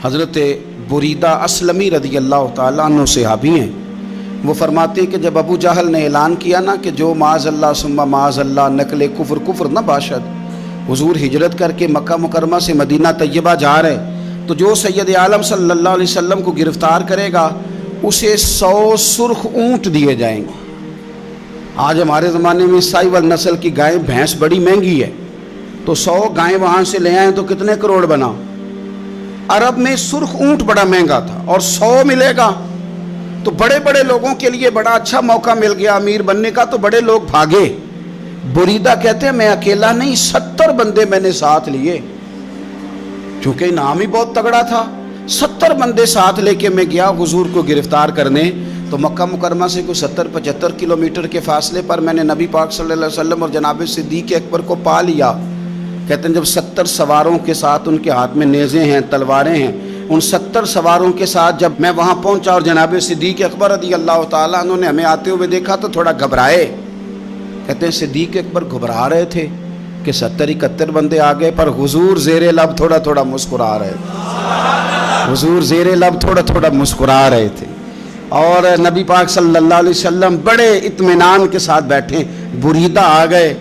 حضرت بریدہ اسلمی رضی اللہ تعالیٰ عنہ صحابی ہیں، وہ فرماتے ہیں کہ جب ابو جہل نے اعلان کیا نا کہ جو معاذ اللہ ثم معاذ اللہ نقل کفر کفر نہ باشد، حضور ہجرت کر کے مکہ مکرمہ سے مدینہ طیبہ جا رہے، تو جو سید عالم صلی اللہ علیہ وسلم کو گرفتار کرے گا اسے 100 سرخ اونٹ دیے جائیں گے۔ آج ہمارے زمانے میں سائیول نسل کی گائے بھینس بڑی مہنگی ہے، تو 100 گائیں وہاں سے لے آئیں تو کتنے کروڑ بنا۔ عرب میں سرخ اونٹ بڑا مہنگا تھا اور 100 ملے گا تو بڑے بڑے لوگوں کے لیے بڑا اچھا موقع مل گیا امیر بننے کا، تو بڑے لوگ بھاگے۔ بریدہ کہتے ہیں میں اکیلا نہیں، 70 بندے میں نے ساتھ لیے، چونکہ انعام ہی بہت تگڑا تھا۔ 70 بندے ساتھ لے کے میں گیا حضور کو گرفتار کرنے، تو مکہ مکرمہ سے کوئی 70-75 کلومیٹر کے فاصلے پر میں نے نبی پاک صلی اللہ علیہ وسلم اور جناب صدیق اکبر کو پا لیا۔ کہتے ہیں جب 70 سواروں کے ساتھ، ان کے ہاتھ میں نیزے ہیں، تلواریں ہیں، ان 70 سواروں کے ساتھ جب میں وہاں پہنچا اور جناب صدیق اکبر رضی اللہ تعالیٰ عنہ نے ہمیں آتے ہوئے دیکھا تو تھوڑا گھبرائے۔ کہتے ہیں صدیق اکبر گھبرا رہے تھے کہ 70-71 بندے آ گئے، پر حضور زیر لب تھوڑا تھوڑا مسکرا رہے تھے، حضور زیر لب تھوڑا تھوڑا مسکرا رہے تھے، اور نبی پاک صلی اللہ علیہ وسلم بڑے اطمینان کے ساتھ بیٹھے۔ بریدہ آ گئے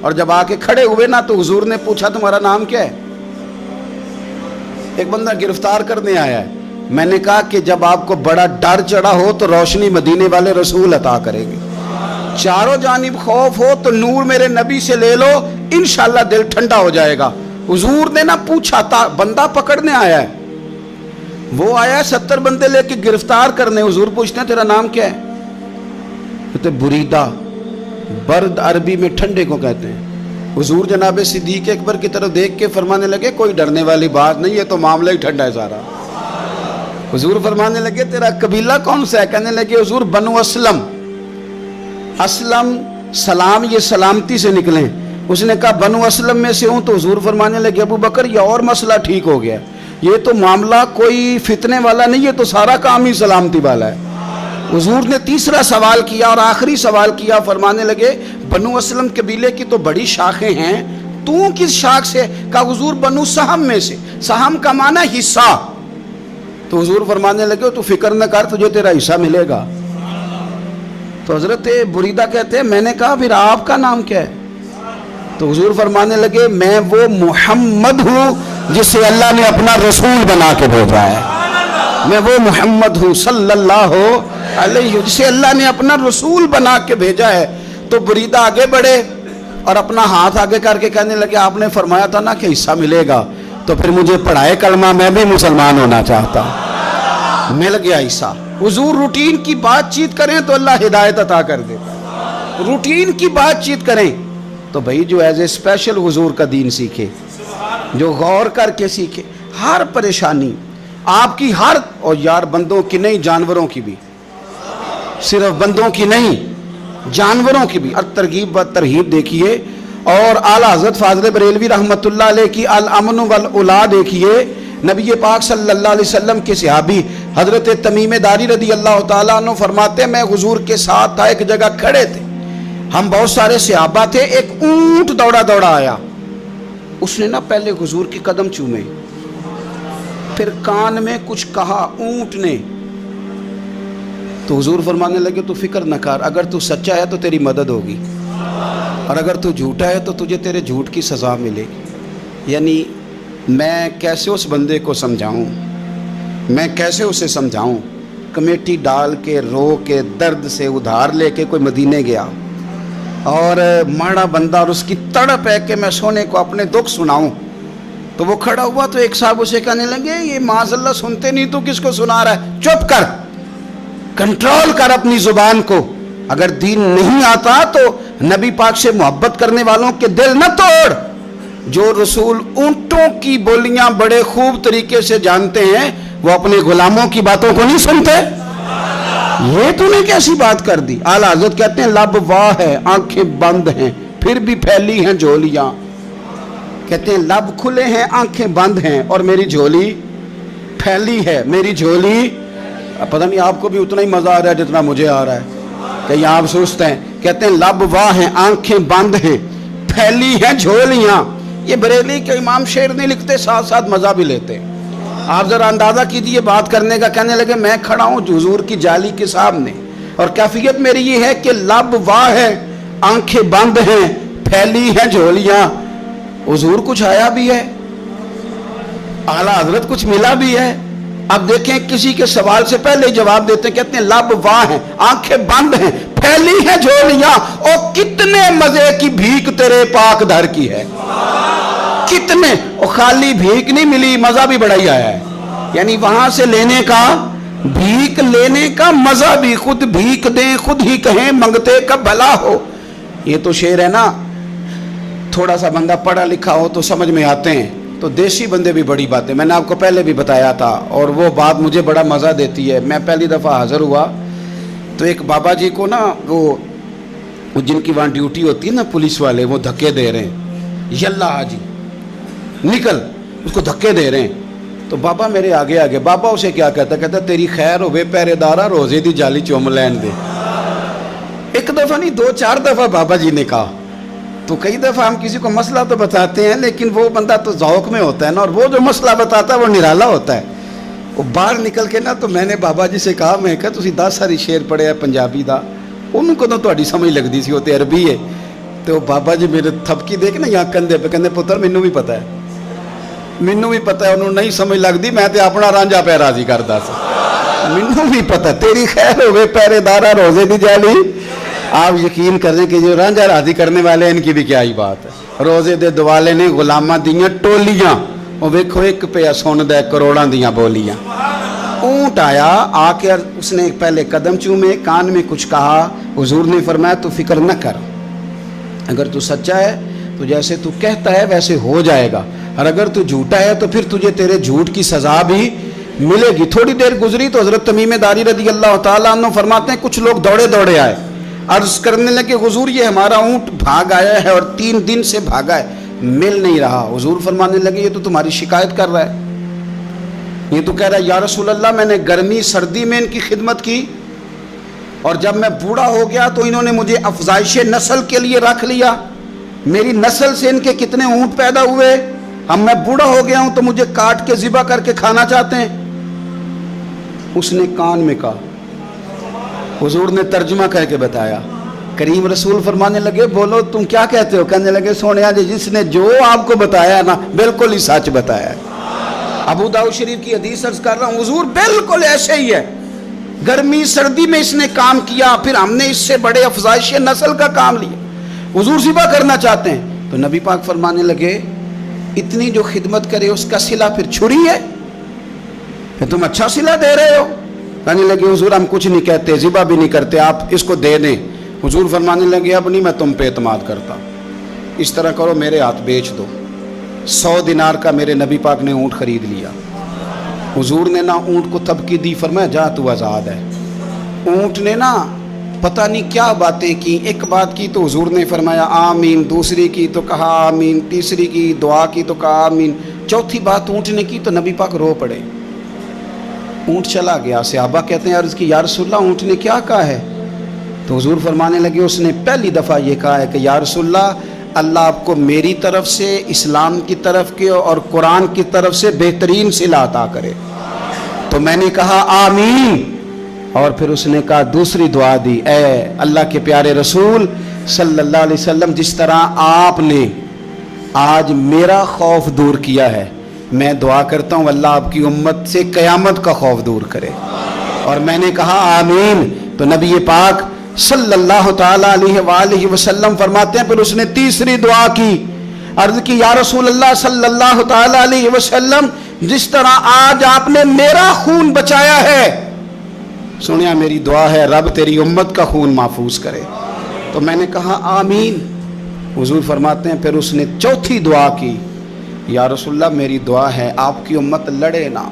اور جب آ کے کھڑے ہوئے نا تو حضور نے پوچھا تمہارا نام کیا ہے؟ ایک بندہ گرفتار کرنے آیا ہے۔ میں نے کہا کہ جب آپ کو بڑا ڈر چڑھا ہو تو روشنی مدینے والے رسول عطا کریں گے، چاروں جانب خوف ہو تو نور میرے نبی سے لے لو، انشاءاللہ دل ٹھنڈا ہو جائے گا۔ حضور نے نہ پوچھا تھا، بندہ پکڑنے آیا ہے، وہ آیا 70 بندے لے کے گرفتار کرنے، حضور پوچھتے ہیں تیرا نام کیا ہے؟ کہتے بریدہ، برد عربی میں ٹھنڈے کو کہتے ہیں۔ حضور جناب صدیق اکبر کی طرف دیکھ کے فرمانے لگے کوئی ڈرنے والی بات نہیں ہے، تو معاملہ ہی ٹھنڈا ہے سارا۔ حضور فرمانے لگے تیرا قبیلہ کون سا ہے؟ کہنے لگے حضور بنو اسلم۔ اسلم سلام، یہ سلامتی سے نکلیں۔ اس نے کہا بنو اسلم میں سے ہوں، تو حضور فرمانے لگے ابو بکر یہ اور مسئلہ ٹھیک ہو گیا، یہ تو معاملہ کوئی فتنے والا نہیں ہے، تو سارا کام ہی سلامتی والا ہے۔ حضور نے تیسرا سوال کیا اور آخری سوال کیا، فرمانے لگے بنو اسلم قبیلے کی تو بڑی شاخیں ہیں، تو کس شاخ سے؟ کہا حضور بنو سہم میں سے۔ سہم کا معنی حصہ۔ تو حضور فرمانے لگے تو فکر نہ کر، تجھے تیرا حصہ ملے گا۔ تو حضرت بریدہ کہتے ہیں میں نے کہا پھر آپ کا نام کیا ہے؟ تو حضور فرمانے لگے میں وہ محمد ہوں جسے اللہ نے اپنا رسول بنا کے بھیجا ہے، میں وہ محمد ہوں صلی اللہ علیہ، جسے اللہ نے اپنا رسول بنا کے بھیجا ہے۔ تو بریدہ آگے بڑھے اور اپنا ہاتھ آگے کر کے کہنے لگے آپ نے فرمایا تھا نا کہ حصہ ملے گا، تو پھر مجھے پڑھائے کلمہ، میں بھی مسلمان ہونا چاہتا ہوں۔ مل گیا حصہ۔ حضور روٹین کی بات چیت کریں تو اللہ ہدایت عطا کر دیتا، روٹین کی بات چیت کریں تو بھائی جو ایز اے اسپیشل حضور کا دین سیکھے، جو غور کر کے سیکھے، ہر پریشانی آپ کی، ہر، اور یار بندوں کی نہیں جانوروں کی بھی، صرف بندوں کی نہیں جانوروں کی بھی، اور ترغیب و ترہیب دیکھیے۔ اور اعلیٰ حضرت فاضل بریلوی رحمۃ اللہ علیہ کی الامن والاولا دیکھیے۔ نبی پاک صلی اللہ علیہ وسلم کے صحابی حضرت تمیم داری رضی اللہ تعالیٰ عنہ فرماتے ہیں میں حضور کے ساتھ تھا، ایک جگہ کھڑے تھے، ہم بہت سارے صحابہ تھے، ایک اونٹ دوڑا دوڑا آیا، اس نے نا پہلے حضور کی قدم چومے، پھر کان میں کچھ کہا اونٹ نے، تو حضور فرمانے لگے تو فکر نہ کر، اگر تو سچا ہے تو تیری مدد ہوگی، اور اگر تو جھوٹا ہے تو تجھے تیرے جھوٹ کی سزا ملے گی۔ یعنی میں کیسے اس بندے کو سمجھاؤں، میں کیسے اسے سمجھاؤں، کمیٹی ڈال کے رو کے درد سے ادھار لے کے کوئی مدینے گیا، اور ماڑا بندہ، اور اس کی تڑپ ہے کہ میں سونے کو اپنے دکھ سناؤں، تو وہ کھڑا ہوا تو ایک صاحب اسے کہنے لگے یہ معاذ اللہ سنتے نہیں تو کس کو سنا رہا ہے، چپ کر، کنٹرول کر اپنی زبان کو، اگر دین نہیں آتا تو نبی پاک سے محبت کرنے والوں کے دل نہ توڑ۔ جو رسول اونٹوں کی بولیاں بڑے خوب طریقے سے جانتے ہیں وہ اپنے غلاموں کی باتوں کو نہیں سنتے۔ یہ تو نے کیسی بات کر دی؟ اعلیٰ حضرت کہتے ہیں لب واہ ہے، آنکھیں بند ہیں، پھر بھی پھیلی ہیں جھولیاں۔ کہتے ہیں لب کھلے ہیں، آنکھیں بند ہیں، اور میری جھولی پھیلی ہے، میری جھولی، پتہ نہیں آپ کو بھی اتنا ہی مزہ آ رہا ہے جتنا مجھے آ رہا ہے کہ یہاں آپ سوچتے ہیں۔ کہتے ہیں لب واہ ہیں، آنکھیں بند ہیں، پھیلی ہیں جھولیاں۔ یہ بریلی کے امام شیر نہیں لکھتے، ساتھ ساتھ مزہ بھی لیتے ہیں۔ آپ ذرا اندازہ کیجئے بات کرنے کا. کہنے لگے میں کھڑا ہوں حضور کی جالی کے سامنے اور کیفیت میری یہ ہے کہ لب واہ ہے, آنکھیں بند ہیں, پھیلی ہیں جھولیاں. حضور کچھ آیا بھی ہے, اعلیٰ حضرت کچھ ملا بھی ہے. اب دیکھیں کسی کے سوال سے پہلے جواب دیتے ہیں, کہتے ہیں لب واہ ہیں, آنکھیں بند ہیں, پھیلی ہیں جھولیاں, اور کتنے مزے کی بھیک تیرے پاک در کی ہے. کتنے, اور خالی بھیک نہیں ملی, مزہ بھی بڑا ہی آیا ہے. یعنی وہاں سے لینے کا, بھیک لینے کا مزہ بھی, خود بھیک دیں خود ہی کہیں منگتے کا بھلا ہو. یہ تو شعر ہے نا, تھوڑا سا بندہ پڑھا لکھا ہو تو سمجھ میں آتے ہیں, تو دیسی بندے بھی بڑی باتیں. میں نے آپ کو پہلے بھی بتایا تھا اور وہ بات مجھے بڑا مزہ دیتی ہے. میں پہلی دفعہ حاضر ہوا تو ایک بابا جی کو نا, وہ جن کی وہاں ڈیوٹی ہوتی ہے نا پولیس والے, وہ دھکے دے رہے ہیں, یلا حاجی نکل, اس کو دھکے دے رہے ہیں. تو بابا میرے آگے آگے, بابا اسے کیا کہتا, کہتا تیری خیر ہوئے پہرے دارا, روزے دی جالی چوم لین دے. ایک دفعہ نہیں 2-4 دفعہ بابا جی نے کہا. تو کئی دفعہ ہم کسی کو مسئلہ تو بتاتے ہیں لیکن وہ بندہ تو ذوق میں ہوتا ہے نا, اور وہ جو مسئلہ بتاتا ہے وہ نرالا ہوتا ہے. وہ باہر نکل کے نا, تو میں نے بابا جی سے کہا, میں کہا تسی 10 ساری شعر پڑھے ہیں پنجابی دا, ان کو تو تہاڈی سمجھ لگدی سی, وہ تے عربی ہے. تو بابا جی میرے تھپکی دیکھ نا یہاں کندھے پہ, کہندے پتر مینوں بھی پتہ ہے, مینوں بھی پتہ ہے, انہوں نہیں سمجھ لگدی, میں تے اپنا رانجھا پہ راضی کردا سی. مینوں بھی پتہ, تیری خیر ہوئے پہرے دارا, روزے دی جالی. آپ یقین کریں کہ جو رانجھا راضی کرنے والے ان کی بھی کیا ہی بات ہے. روزے دے دوالے نے غلاماں دیاں ٹولیاں, وہ ویکھو ایک پہ سن دے کروڑاں دیاں بولیاں. اونٹ آیا, آ کے اس نے پہلے قدم چومے, کان میں کچھ کہا. حضور نے فرمایا تو فکر نہ کر, اگر تو سچا ہے تو جیسے تو کہتا ہے ویسے ہو جائے گا, اور اگر تو جھوٹا ہے تو پھر تجھے تیرے جھوٹ کی سزا بھی ملے گی. تھوڑی دیر گزری تو حضرت تمیم داری رضی اللہ تعالیٰ عنہ فرماتے ہیں کچھ لوگ دوڑے دوڑے آئے, عرض کرنے لگے حضور یہ ہمارا اونٹ بھاگ آیا ہے اور 3 دن سے بھاگا ہے, مل نہیں رہا. حضور فرمانے لگے یہ تو تمہاری شکایت کر رہا ہے, یہ تو کہہ رہا ہے یا رسول اللہ میں نے گرمی سردی میں ان کی خدمت کی, اور جب میں بوڑھا ہو گیا تو انہوں نے مجھے افزائش نسل کے لیے رکھ لیا. میری نسل سے ان کے کتنے اونٹ پیدا ہوئے, اب میں بوڑھا ہو گیا ہوں تو مجھے کاٹ کے ذبح کر کے کھانا چاہتے ہیں. اس نے کان میں کہا, حضور نے ترجمہ کہہ کے بتایا. کریم رسول فرمانے لگے بولو تم کیا کہتے ہو. کہنے لگے سونیا جی جس نے جو آپ کو بتایا نا بالکل ہی سچ بتایا ہے. ابو داؤد شریف کی حدیث عرض کر رہا ہوں, حضور بالکل ایسے ہی ہے, گرمی سردی میں اس نے کام کیا, پھر ہم نے اس سے بڑے افزائش نسل کا کام لیا, حضور ذبح کرنا چاہتے ہیں. تو نبی پاک فرمانے لگے اتنی جو خدمت کرے اس کا صلہ پھر چھری ہے, کہ تم اچھا صلہ دے رہے ہو. کہنے لگے حضور ہم کچھ نہیں کہتے, ذبح بھی نہیں کرتے, آپ اس کو دے دیں. حضور فرمانے لگے اب نہیں میں تم پہ اعتماد کرتا, اس طرح کرو میرے ہاتھ بیچ دو. 100 دینار کا میرے نبی پاک نے اونٹ خرید لیا. حضور نے نا اونٹ کو تھپکی دی, فرمایا جا تو آزاد ہے. اونٹ نے نا پتہ نہیں کیا باتیں کی, ایک بات کی تو حضور نے فرمایا آمین, دوسری کی تو کہا آمین, تیسری کی دعا کی تو کہا آمین, چوتھی بات اونٹ نے کی تو نبی پاک رو پڑے. اونٹ چلا گیا. صحابہ کہتے ہیں عرض کی یا رسول اللہ اونٹ نے کیا کہا ہے. تو حضور فرمانے لگے اس نے پہلی دفعہ یہ کہا ہے کہ یا رسول اللہ اللہ آپ کو میری طرف سے, اسلام کی طرف کے اور قرآن کی طرف سے بہترین صلہ عطا کرے. تو میں نے کہا آمین, اور پھر اس نے کہا دوسری دعا دی, اے اللہ کے پیارے رسول صلی اللہ علیہ وسلم جس طرح آپ نے آج میرا خوف دور کیا ہے, میں دعا کرتا ہوں اللہ آپ کی امت سے قیامت کا خوف دور کرے. اور میں نے کہا آمین. تو نبی پاک صلی اللہ تعالیٰ علیہ وآلہ وسلم فرماتے ہیں پھر اس نے تیسری دعا کی, عرض کی یا رسول اللہ صلی اللہ تعالیٰ علیہ وسلم جس طرح آج آپ نے میرا خون بچایا ہے, سنیا میری دعا ہے رب تیری امت کا خون محفوظ کرے. تو میں نے کہا آمین. حضور فرماتے ہیں پھر اس نے چوتھی دعا کی, یا رسول اللہ میری دعا ہے آپ کی امت لڑے نہ,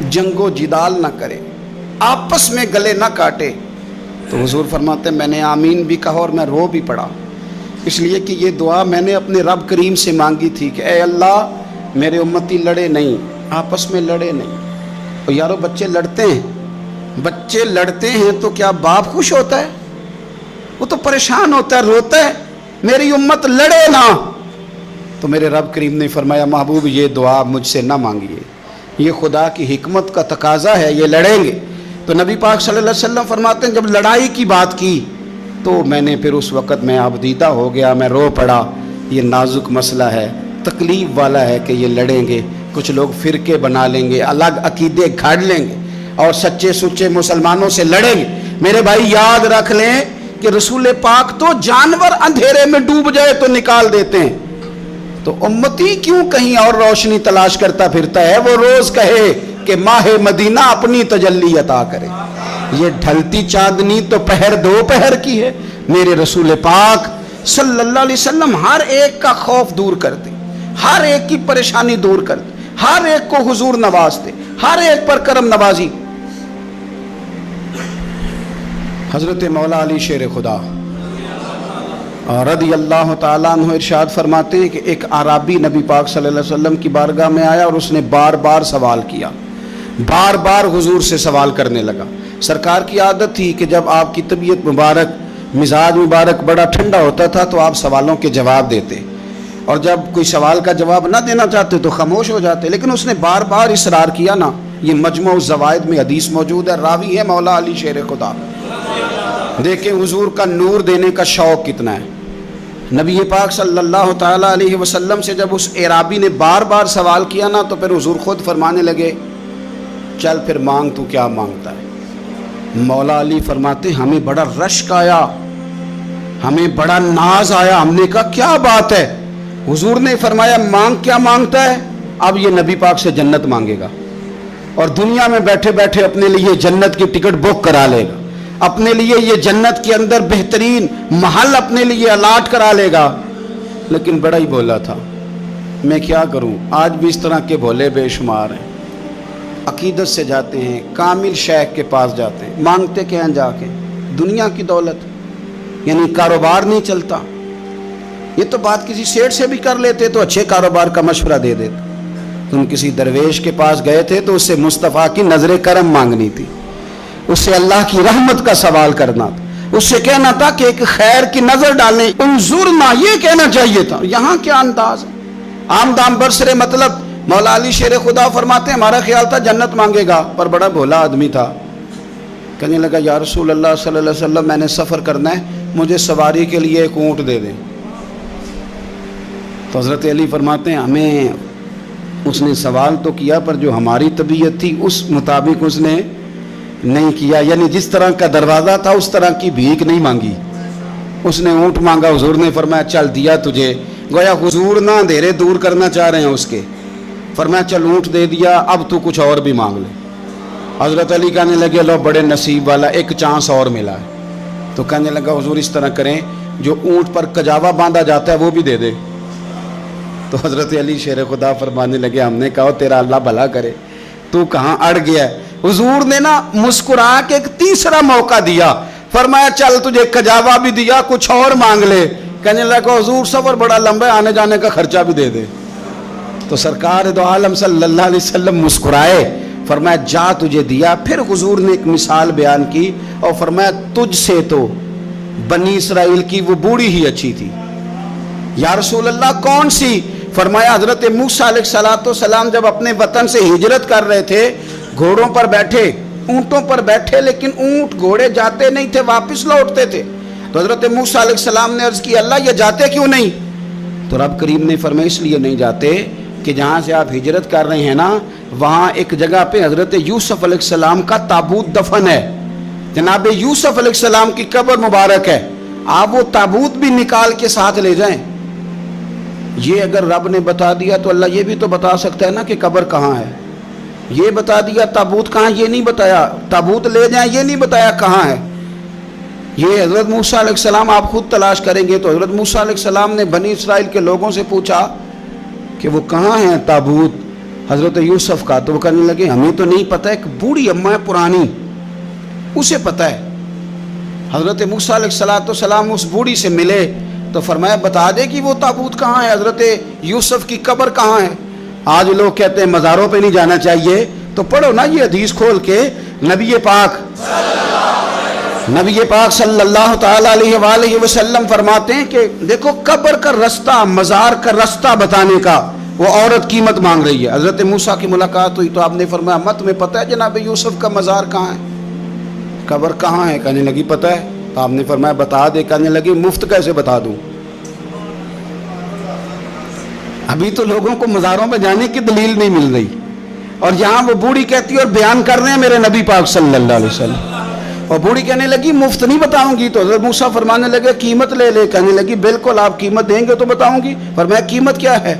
جنگ و جدال نہ کرے, آپس میں گلے نہ کاٹے. تو حضور فرماتے ہیں میں نے آمین بھی کہا اور میں رو بھی پڑا, اس لیے کہ یہ دعا میں نے اپنے رب کریم سے مانگی تھی کہ اے اللہ میرے امتی لڑے نہیں, آپس میں لڑے نہیں. اور یارو بچے لڑتے ہیں, بچے لڑتے ہیں تو کیا باپ خوش ہوتا ہے؟ وہ تو پریشان ہوتا ہے, روتا ہے, میری امت لڑے نہ. تو میرے رب کریم نے فرمایا محبوب یہ دعا مجھ سے نہ مانگیے, یہ خدا کی حکمت کا تقاضا ہے، یہ لڑیں گے۔ تو نبی پاک صلی اللہ علیہ وسلم فرماتے ہیں جب لڑائی کی بات کی تو میں نے پھر اس وقت میں آبدیدہ ہو گیا، میں رو پڑا، یہ نازک مسئلہ ہے، تکلیف والا ہے کہ یہ لڑیں گے، کچھ لوگ فرقے بنا لیں گے، الگ عقیدے گھڑ لیں گے اور سچے سچے مسلمانوں سے لڑیں گے۔ میرے بھائی یاد رکھ لیں کہ رسول پاک تو جانور اندھیرے میں ڈوب جائے تو نکال دیتے ہیں، تو امتی کیوں کہیں اور روشنی تلاش کرتا پھرتا ہے؟ وہ روز کہے کہ ماہ مدینہ اپنی تجلی عطا کرے۔ یہ ڈھلتی چاندنی تو پہر دو پہر کی ہے۔ میرے رسول پاک صلی اللہ علیہ وسلم ہر ایک کا خوف دور کرتے، ہر ایک کی پریشانی دور کرتے، ہر ایک کو حضور نوازتے، ہر ایک پر کرم نوازی۔ حضرت مولا علی شیر خدا رضی اللہ تعالیٰ عنہ ارشاد فرماتے ہیں کہ ایک اعرابی نبی پاک صلی اللہ علیہ وسلم کی بارگاہ میں آیا اور اس نے بار بار سوال کیا، بار بار حضور سے سوال کرنے لگا۔ سرکار کی عادت تھی کہ جب آپ کی طبیعت مبارک، مزاج مبارک بڑا ٹھنڈا ہوتا تھا تو آپ سوالوں کے جواب دیتے، اور جب کوئی سوال کا جواب نہ دینا چاہتے تو خاموش ہو جاتے، لیکن اس نے بار بار اصرار کیا نا۔ یہ مجموع الزوائد میں حدیث موجود ہے، راوی ہے مولا علی شیر خدا۔ دیکھیں حضور کا نور دینے کا شوق کتنا ہے۔ نبی پاک صلی اللہ تعالیٰ علیہ وسلم سے جب اس اعرابی نے بار بار سوال کیا نا تو پھر حضور خود فرمانے لگے چل پھر مانگ، تو کیا مانگتا ہے؟ مولا علی فرماتے ہمیں بڑا رشک آیا، ہمیں بڑا ناز آیا، ہم نے کہا کیا بات ہے؟ حضور نے فرمایا مانگ، کیا مانگتا ہے؟ اب یہ نبی پاک سے جنت مانگے گا، اور دنیا میں بیٹھے بیٹھے اپنے لیے جنت کی ٹکٹ بک کرا لے گا، اپنے لیے یہ جنت کے اندر بہترین محل اپنے لیے الاٹ کرا لے گا۔ لیکن بڑا ہی بولا تھا۔ میں کیا کروں، آج بھی اس طرح کے بھولے بے شمار ہیں۔ عقیدت سے جاتے ہیں، کامل شیخ کے پاس جاتے ہیں، مانگتے کیا ہیں جا کے؟ دنیا کی دولت، یعنی کاروبار نہیں چلتا۔ یہ تو بات کسی سیٹ سے بھی کر لیتے تو اچھے کاروبار کا مشورہ دے دیتے۔ تم کسی درویش کے پاس گئے تھے تو اس سے مصطفیٰ کی نظر کرم مانگنی تھی، اس سے اللہ کی رحمت کا سوال کرنا تھا، اس سے کہنا تھا کہ ایک خیر کی نظر ڈالیں، انظرنا، یہ کہنا چاہیے تھا۔ یہاں کیا انداز ہے، عام دام برسرے مطلب۔ مولا علی شیر خدا فرماتے ہیں ہمارا خیال تھا جنت مانگے گا، پر بڑا بھولا آدمی تھا۔ کہنے لگا یا رسول اللہ صلی اللہ علیہ وسلم میں نے سفر کرنا ہے، مجھے سواری کے لیے ایک اونٹ دے دیں۔ تو حضرت علی فرماتے ہیں ہمیں اس نے سوال تو کیا پر جو ہماری طبیعت تھی اس مطابق اس نے نہیں کیا، یعنی جس طرح کا دروازہ تھا اس طرح کی بھیک نہیں مانگی۔ اس نے اونٹ مانگا، حضور نے فرمایا چل دیا تجھے، گویا حضور نہ اندھیرے دور کرنا چاہ رہے ہیں اس کے، فرمایا چل اونٹ دے دیا، اب تو کچھ اور بھی مانگ لے۔ حضرت علی کہنے لگے لو بڑے نصیب والا، ایک چانس اور ملا ہے۔ تو کہنے لگا حضور اس طرح کریں جو اونٹ پر کجاوا باندھا جاتا ہے وہ بھی دے دے۔ تو حضرت علی شیر خدا فرمانے لگے ہم نے کہا تیرا اللہ بھلا کرے، تو کہاں اڑ گیا ہے؟ حضور نے نا مسکرا کے ایک تیسرا موقع دیا، فرمایا چل تجھے کجاوا بھی دیا، کچھ اور مانگ لے۔ کہنے لگا حضور سفر بڑا لمبا ہے، آنے جانے کا خرچہ بھی دے دے۔ تو سرکار دو عالم صلی اللہ علیہ وسلم مسکرائے، فرمایا جا تجھے دیا۔ پھر حضور نے ایک مثال بیان کی اور فرمایا تجھ سے تو بنی اسرائیل کی وہ بوڑھی ہی اچھی تھی۔ یا رسول اللہ کون سی؟ فرمایا حضرت موسیٰ علیہ السلام جب اپنے وطن سے ہجرت کر رہے تھے، گھوڑوں پر بیٹھے، اونٹوں پر بیٹھے، لیکن اونٹ گھوڑے جاتے نہیں تھے، واپس لوٹتے تھے۔ تو حضرت موسیٰ علیہ السلام نے عرض کی اللہ یہ جاتے کیوں نہیں؟ تو رب کریم نے فرمایا اس لیے نہیں جاتے کہ جہاں سے آپ ہجرت کر رہے ہیں نا وہاں ایک جگہ پہ حضرت یوسف علیہ السلام کا تابوت دفن ہے، جناب یوسف علیہ السلام کی قبر مبارک ہے، آپ وہ تابوت بھی نکال کے ساتھ لے جائیں۔ یہ اگر رب نے بتا دیا تو اللہ یہ بھی تو بتا سکتا ہے نا کہ قبر کہاں ہے۔ یہ بتا دیا تابوت کہاں، یہ نہیں بتایا، تابوت لے جائیں یہ نہیں بتایا کہاں ہے۔ یہ حضرت موسیٰ علیہ السلام آپ خود تلاش کریں گے تو حضرت موسیٰ علیہ السلام نے بنی اسرائیل کے لوگوں سے پوچھا کہ وہ کہاں ہیں تابوت حضرت یوسف کا، تو وہ کہنے لگے ہمیں تو نہیں پتہ، ایک بوڑھی اماں ہے پرانی اسے پتہ ہے۔ حضرت موسیٰ علیہ السلام اس بوڑھی سے ملے تو فرمایا بتا دے کہ وہ تابوت کہاں ہے، حضرت یوسف کی قبر کہاں ہے۔ آج لوگ کہتے ہیں مزاروں پہ نہیں جانا چاہیے، تو پڑھو نا یہ حدیث کھول کے، نبی پاک صلی اللہ تعالیٰ علیہ وآلہ وسلم فرماتے ہیں کہ دیکھو قبر کا رستہ، مزار کا رستہ بتانے کا وہ عورت قیمت مانگ رہی ہے. حضرت موسیٰ کی ملاقات ہوئی تو آپ نے فرمایا اما تمہیں پتہ ہے جناب یوسف کا مزار کہاں ہے, قبر کہاں ہے؟ کہنے لگی پتہ ہے. تو آپ نے فرمایا بتا دے. کہنے لگی مفت کیسے بتا دوں, ابھی تو لوگوں کو مزاروں پہ جانے کی دلیل نہیں مل رہی, اور یہاں وہ بوڑھی کہتی ہے اور بیان کر رہے ہیں میرے نبی پاک صلی اللہ علیہ وسلم, اور بوڑھی کہنے لگی مفت نہیں بتاؤں گی. تو حضرت موسیٰ فرمانے لگے قیمت لے لے. کہنے لگی بالکل آپ قیمت دیں گے تو بتاؤں گی. فرمایا قیمت کیا ہے؟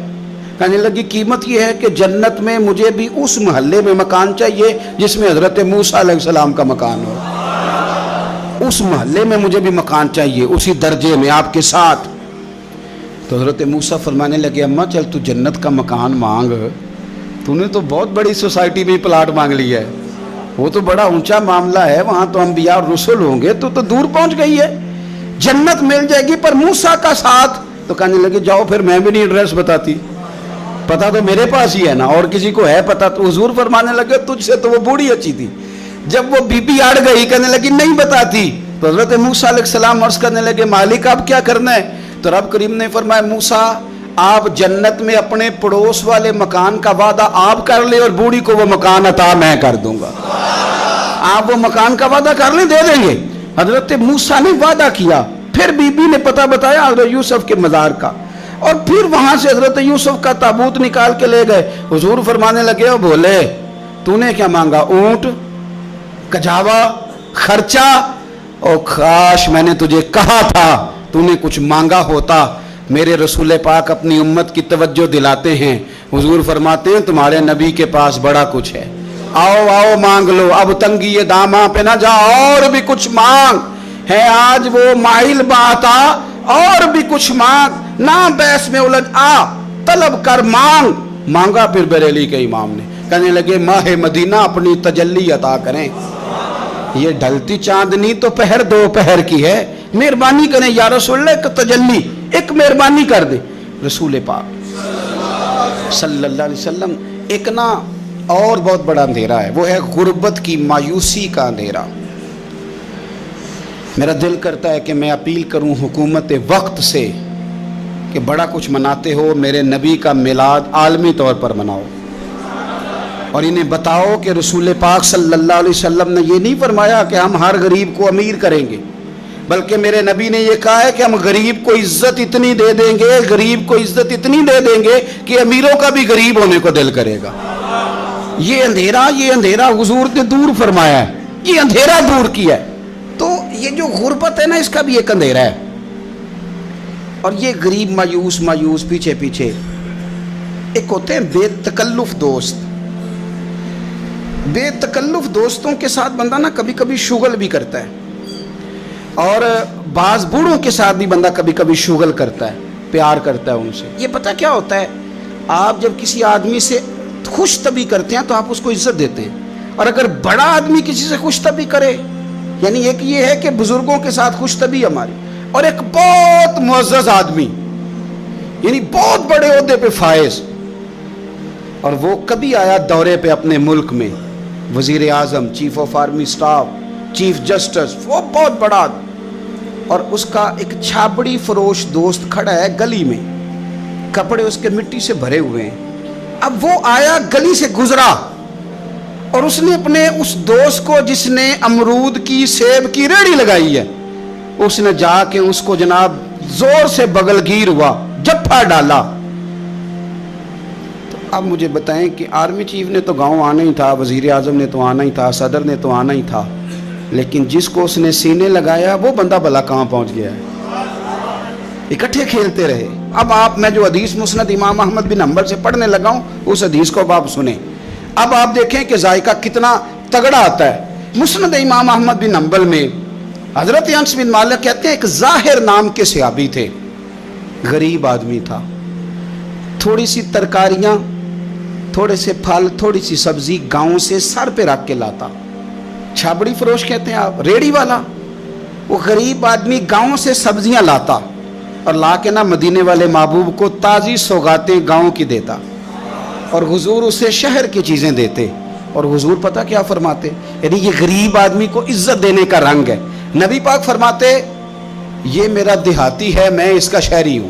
کہنے لگی قیمت یہ ہے کہ جنت میں مجھے بھی اس محلے میں مکان چاہیے جس میں حضرت موسیٰ علیہ السلام کا مکان ہو, اس محلے میں مجھے بھی مکان چاہیے, اسی درجے میں آپ کے ساتھ. تو حضرت موسیٰ فرمانے لگے اماں چل تو جنت کا مکان مانگ, تو نے تو بہت بڑی سوسائٹی میں پلاٹ مانگ لیا ہے, وہ تو بڑا اونچا معاملہ ہے, وہاں تو انبیاء اور رسول ہوں گے, تو دور پہنچ گئی ہے, جنت مل جائے گی پر موسیٰ کا ساتھ. تو کہنے لگے جاؤ پھر میں بھی نہیں ایڈریس بتاتی, پتہ تو میرے پاس ہی ہے نا, اور کسی کو ہے پتہ؟ تو حضور فرمانے لگے تجھ سے تو وہ بوڑھی اچھی تھی. جب وہ بی بی اڑ گئی کہنے لگی نہیں بتاتی, تو حضرت موسیٰ علیہ السلام عرض کرنے لگے مالک اب کیا کرنا ہے؟ تو رب کریم نے فرمایا موسیٰ آپ جنت میں اپنے پڑوس والے مکان کا وعدہ آپ کر لیں اور بوڑھی کو وہ مکان عطا میں کر دوں گا. آپ وہ مکان کا وعدہ کر لیں, دے دیں گے. حضرت موسیٰ نے وعدہ کیا, پھر بی بی نے پتہ بتایا حضرت یوسف کے مزار کا, اور پھر وہاں سے حضرت یوسف کا تابوت نکال کے لے گئے. حضور فرمانے لگے اور بولے تو نے کیا مانگا؟ اونٹ, کجاوا, خرچہ؟ اور کاش میں نے تجھے کہا تھا تو نے کچھ مانگا ہوتا. میرے رسول پاک اپنی امت کی توجہ دلاتے ہیں. حضور فرماتے ہیں تمہارے نبی کے پاس بڑا کچھ ہے, آؤ آؤ مانگ لو, اب تنگی یہ داماں پہ نہ جا, اور بھی کچھ مانگ ہے. آج وہ مائل باتا اور بھی کچھ مانگ, نہ بحث میں الجھ آ, طلب کر مانگ. مانگا پھر بریلی کے امام نے. کہنے لگے ماہ مدینہ اپنی تجلی عطا کریں, یہ ڈھلتی چاندنی تو پہر دو پہر کی ہے, مہربانی کریں یا رسول اللہ, ایک تجلی, ایک مہربانی کر دے. رسول پاک صلی اللہ علیہ وسلم ایک نا اور بہت بڑا اندھیرا ہے, وہ ہے غربت کی مایوسی کا اندھیرا. میرا دل کرتا ہے کہ میں اپیل کروں حکومت وقت سے کہ بڑا کچھ مناتے ہو, میرے نبی کا میلاد عالمی طور پر مناؤ, اور انہیں بتاؤ کہ رسول پاک صلی اللہ علیہ وسلم نے یہ نہیں فرمایا کہ ہم ہر غریب کو امیر کریں گے, بلکہ میرے نبی نے یہ کہا ہے کہ ہم غریب کو عزت اتنی دے دیں گے, غریب کو عزت اتنی دے دیں گے کہ امیروں کا بھی غریب ہونے کو دل کرے گا. یہ اندھیرا حضور نے دور فرمایا ہے, یہ اندھیرا دور کیا ہے. تو یہ جو غربت ہے نا, اس کا بھی ایک اندھیرا ہے. اور یہ غریب مایوس پیچھے پیچھے, ایک ہوتے ہیں بے تکلف دوست. بے تکلف دوستوں کے ساتھ بندہ نا کبھی کبھی شغل بھی کرتا ہے, اور بعض بوڑھوں کے ساتھ بھی بندہ کبھی کبھی شغل کرتا ہے, پیار کرتا ہے ان سے. یہ پتہ کیا ہوتا ہے, آپ جب کسی آدمی سے خوش طبی کرتے ہیں تو آپ اس کو عزت دیتے ہیں, اور اگر بڑا آدمی کسی سے خوش طبی کرے, یعنی ایک یہ ہے کہ بزرگوں کے ساتھ خوش طبی ہماری, اور ایک بہت معزز آدمی یعنی بہت بڑے عہدے پہ فائز, اور وہ کبھی آیا دورے پہ اپنے ملک میں, وزیر اعظم, chief of army staff, chief justice, وہ بہت بڑا, اور اس کا ایک چھاپڑی فروش دوست کھڑا ہے گلی میں, کپڑے اس کے مٹی سے بھرے ہوئے ہیں. اب وہ آیا گلی سے گزرا, اور اس نے اپنے اس دوست کو جس نے امرود کی سیب کی ریڑھی لگائی ہے, اس نے جا کے اس کو جناب زور سے بغل گیر ہوا, جپھا ڈالا. تو اب مجھے بتائیں کہ آرمی چیف نے تو گاؤں آنا ہی تھا, وزیر اعظم نے تو آنا ہی تھا, صدر نے تو آنا ہی تھا, لیکن جس کو اس نے سینے لگایا وہ بندہ بھلا کہاں پہنچ گیا ہے. اکٹھے کھیلتے رہے. اب آپ, میں جو حدیث مسند امام احمد بن حنبل سے پڑھنے لگا ہوں, اس حدیث کو اب آپ سنیں. اب آپ دیکھیں کہ ذائقہ کتنا تگڑا آتا ہے. مسند امام احمد بن حنبل میں حضرت انس بن مالک کہتے ہیں ایک ظاہر نام کے صحابی تھے, غریب آدمی تھا, تھوڑی سی ترکاریاں, تھوڑے سے پھل, تھوڑی سی سبزی گاؤں سے سر پہ رکھ کے لاتا. چھابڑی فروش کہتے ہیں آپ, ریڑھی والا. وہ غریب آدمی گاؤں سے سبزیاں لاتا, اور لا کے نا مدینے والے محبوب کو تازی سوغاتیں گاؤں کی دیتا, اور حضور اسے شہر کی چیزیں دیتے. اور حضور پتہ کیا فرماتے, یعنی یہ غریب آدمی کو عزت دینے کا رنگ ہے. نبی پاک فرماتے یہ میرا دیہاتی ہے, میں اس کا شہری ہوں.